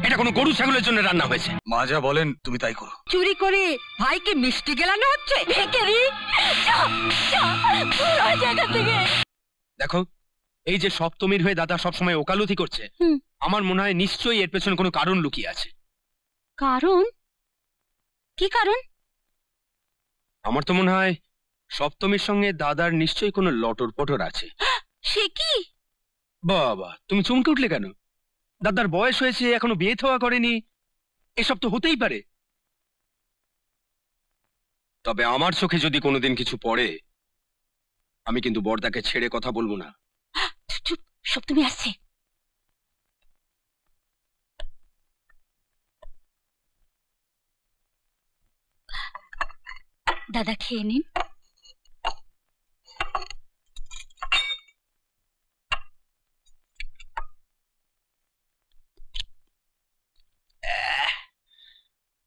এটা কোনো গরু ছাগলের জন্য রান্না হয়েছে। মা যা বলেন তুমি তাই করো। চুরি করে ভাইকে মিষ্টি গেলানো হচ্ছে। দেখো, এই যে সপ্তমীর হয়ে দাদা সবসময় ওকালতি করছে, আমার মনে হয় নিশ্চয়ই এর পেছনে কোনো কারণ লুকিয়ে আছে। কারণ? কি কারণ? আমার তো মনে হয় সপ্তমীর সঙ্গে দাদার নিশ্চয়ই কোনো লটর পটর আছে। সে কি? বাবা, তুমি চমকে উঠলে কেন? দাদার বয়স হয়েছে, এখনো বিয়ে থওয়া করেনি, এসব তো হতেই পারে। তবে আমার চোখে যদি কোনোদিন কিছু পড়ে, আমি কিন্তু বড়দাকে ছেড়ে কথা বলবো না। চুপ, সপ্তমী আসছে। দাদা খেয়ে নিন।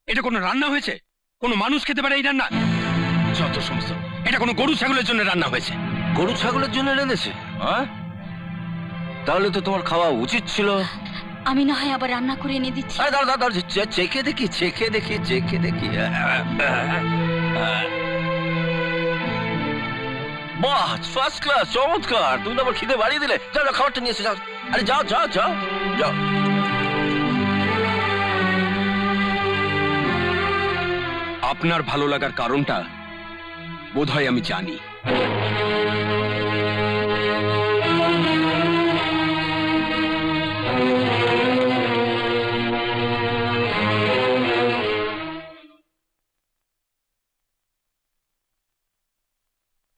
এটা কোনো রান্না হয়েছে? কোনো মানুষ খেতে পারে এই রান্না? যত সমস্ত, এটা কোনো গরু ছাগলের জন্য রান্না হয়েছে। গরু ছাগলের জন্য রেঁধেছে? হ্যাঁ, তাহলে তো তোমার খাওয়া উচিত ছিল। আমি না হয় আবার রান্না করে এনে দিচ্ছি। চেখে দেখি, চেখে দেখি, চেখে দেখি। বাহ, ফার্স্ট ক্লাস, চমৎকার। তুমি তো আবার খিদে বাড়িয়ে দিলে। যাও যাও, খাবারটা নিয়ে এসে যাও। আরে যাও যাও যাও যাও। আপনার ভালো লাগার কারণটা বোধহয় আমি জানি।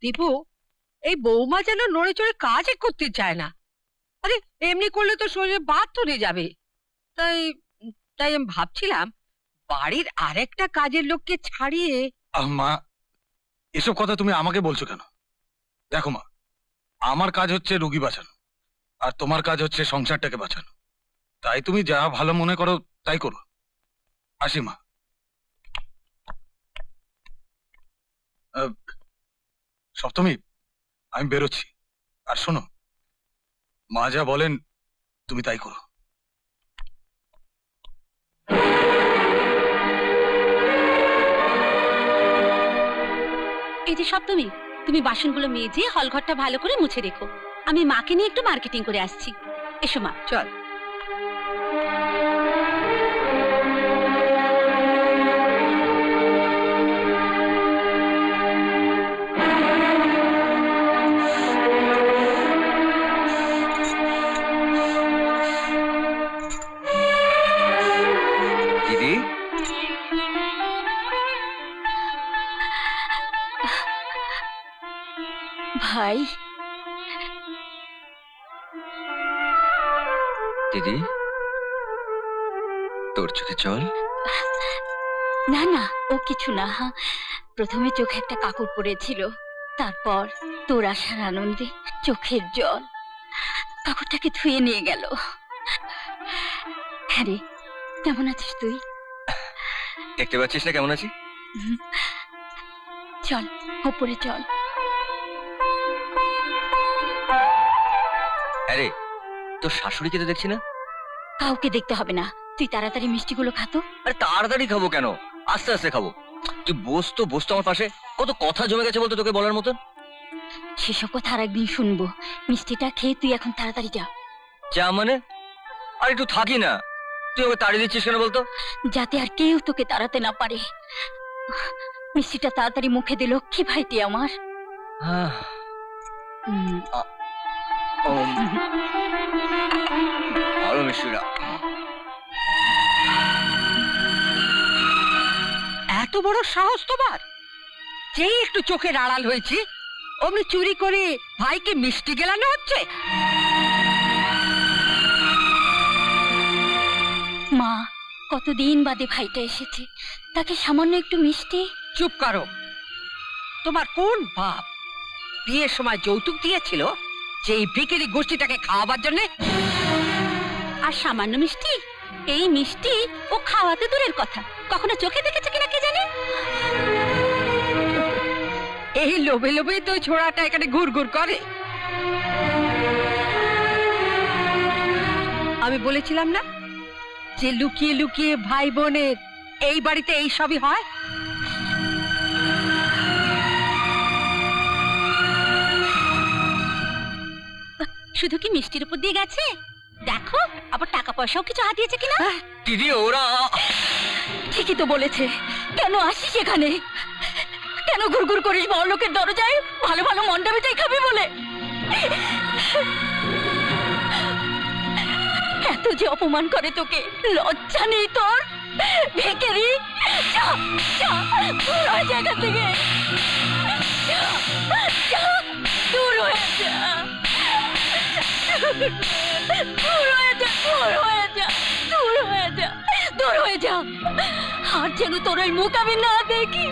দীপু, এই বৌমা যেন নড়ে চড়ে কাজই করতে চায় না। আরে এমনি করলে তো শরীরে বাত ধরে যাবে। তাই তাই আমি ভাবছিলাম বাড়ির আরেকটা কাজের লোককে ছাড়িয়ে। মা, এসব কথা তুমি আমাকে বলছো কেন? দেখো মা, আমার কাজ হচ্ছে রোগী বাঁচানো, আর তোমার কাজ হচ্ছে সংসারটাকে বাঁচানো। তাই তুমি যা ভালো মনে করো তাই করো। আসি মা। সপ্তমী, আমি বেরোচ্ছি। আর শোনো, মা যা বলেন তুমি তাই করো। এই যে সপ্তমী, তুমি বাসনগুলো মেজে হলঘরটা ভালো করে মুছে রেখো। আমি মাকে নিয়ে একটু মার্কেটিং করে আসছি। এসো মা। চল। দিদি, ভাই। দিদি, তোর চোখে জল? না না, ও কিছু না। প্রথমে চোখে একটা কাকড় পড়েছিল, তারপর তোর আসার আনন্দে চোখের জল কাকড়টাকে ধুয়ে নিয়ে গেল। হ্যাঁ রে, কেমন আছিস তুই? দেখতে পাচ্ছিস না কেমন আছি? চল ওপরে চল। আরে, তোর শাশুড়িকে তো দেখছি না। কাউকে দেখতে হবে না, তুই তাড়াতাড়ি মিষ্টিগুলো খাতো। আরে তাড়াতাড়ি খাবো কেন, আস্তে আস্তে খাবো। তুই বসতো বসতো আমার পাশে। কত কথা জমে গেছে বলতো তোকে বলার মতন। সেসব কথা আর একদিন শুনবো। মিষ্টিটা খেয়ে তুই এখন তাড়াতাড়ি যা। যা মানে? আর একটু থাকি না, তুই ওকে তাড়িয়ে দিচ্ছিস কেন বলতো? যাতে আর কেউ তোকে তাড়াতে না পারে। মিষ্টিটা তাড়াতাড়ি মুখে দে লক্ষ্মী ভাইটি আমার। ভালো মিষ্টিটা। এত বড় সাহস তোমার! যেই একটু চোখের আড়াল হয়েছে অমনি চুরি করে ভাইকে মিষ্টি গেলানো হচ্ছে। মা, কতদিন বাদে ভাইটা এসেছে, তাকে সামান্য একটু মিষ্টি। চুপ করো। তোমার কোন বাপ বিয়ের সময় যৌতুক দিয়েছিল যে এই ভিখারি গোষ্ঠীটাকে খাওয়াবার জন্য? আর সামান্য মিষ্টি? এই মিষ্টি ও খাওয়াতে দূরের কথা, কখনো চোখে দেখেছে কিনা কে জানে। এই লোভে লোভেই তো ছোড়াটা এখানে ঘুর ঘুর করে। আমি বলেছিলাম না যে লুকিয়ে লুকিয়ে ভাই বোনের এই বাড়িতে এই সবই হয়? শুধু কি মিষ্টির উপর দিয়ে গেছে? দেখো আবার টাকা পয়সাও কিছু হাতিয়েছে কিনা। দিদি ওরা ঠিকই তো বলেছে। কেন আসিস এখানে? কেন ঘুরঘুর করিস বড়লোকের দরজায়? ভালো ভালো মন্ডা মিঠাই খাবি বলে? এত যে অপমান করে তোকে, লজ্জা নেই তোর? ভিখারি, যা যা দূর হয়ে যা এখান থেকে। যা, যা, দূর হয়ে যা। দূর হয়ে যা, দূর হয়ে যা, দূর হয়ে যা, দূর হয়ে যা। আর যেন তোর ওই মুখ আমি না দেখি।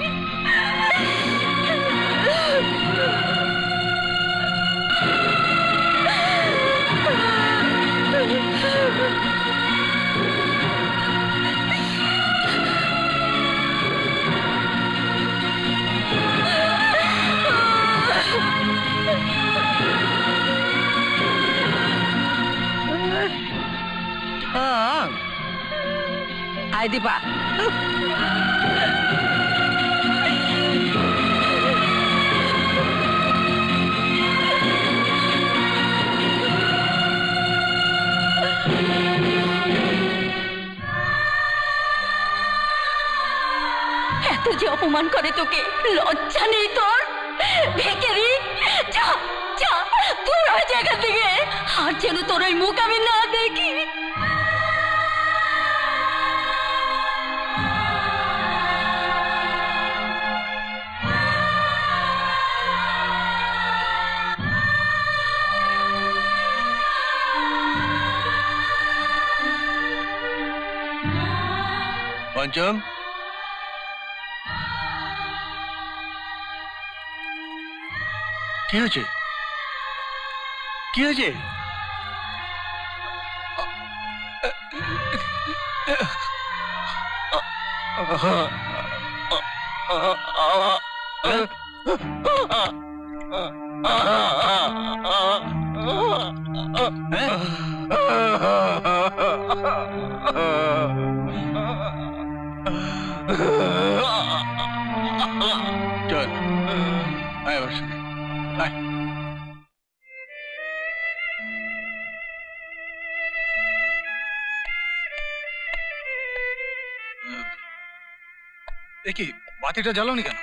আয় দীপা, এত যে অপমান করে তোকে, লজ্জা নেই তোর? ভিখারি, যা যা দূর হয়ে যা এখান থেকে। আর যেন তোর ওই মুখ আমি না দেখি। পঞ্চম, কি হয়েছে? কি হয়েছে? চল আয় আমার সাথে, আয়। কি বাতিটা জ্বালাওনি কেন?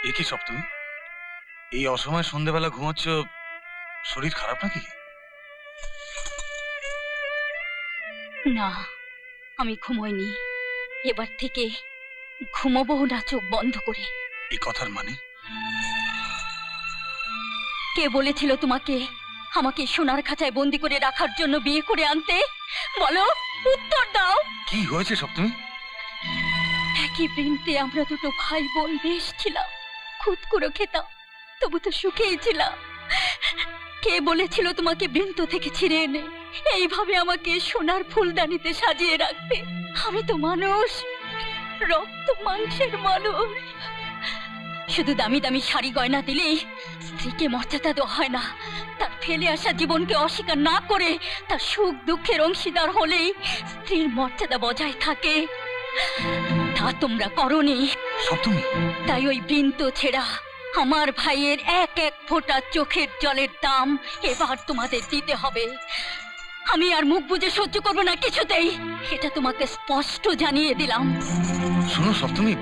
এ কি সপ্তমী, এই অসময়ে সন্ধ্যেবেলা ঘুমাচ্ছ? শরীর খারাপ নাকি? না, আমি ঘুমোইনি। এবার থেকে ঘুমোবো না চোখ বন্ধ করে। এই কথার মানে? কে বলেছিল তোমাকে আমাকে সোনার খাঁচায় বন্দি করে রাখার জন্য বিয়ে করে আনতে? বলো, উত্তর দাও। কি হয়েছে সপ্তমী? একই বৃন্তে আমরা দুটো ভাই বোন বেশ ছিলাম, খুদ করে খেতাম, তবু তো সুখেই ছিলাম। কে বলেছিল তোমাকে বৃন্ত থেকে ছিঁড়ে এনে এইভাবে আমাকে সোনার ফুলদানিতে সাজিয়ে রাখতে? আমি তো মানুষ, রক্ত মাংসের মানুষ। শুধু দামি দামি শাড়ি গয়না দিলেই স্ত্রীকে মর্যাদা দেওয়া হয় না। তার ফেলে আসা জীবনকে অস্বীকার না করে তার সুখ দুঃখের অংশীদার হলেই স্ত্রীর মর্যাদা বজায় থাকে। তা তোমরা করনি সপ্তমী, তাই ওই বৃন্ত ছেড়া আমার ভাইয়ের এক এক ফোঁটা চোখের জলের দাম এবার তোমাদের দিতে হবে। আমি আর মুখ বুজে সহ্য করবো না কিছুতেই, এটা তোমাকে স্পষ্ট জানিয়ে দিলাম। শোনো সপ্তমী,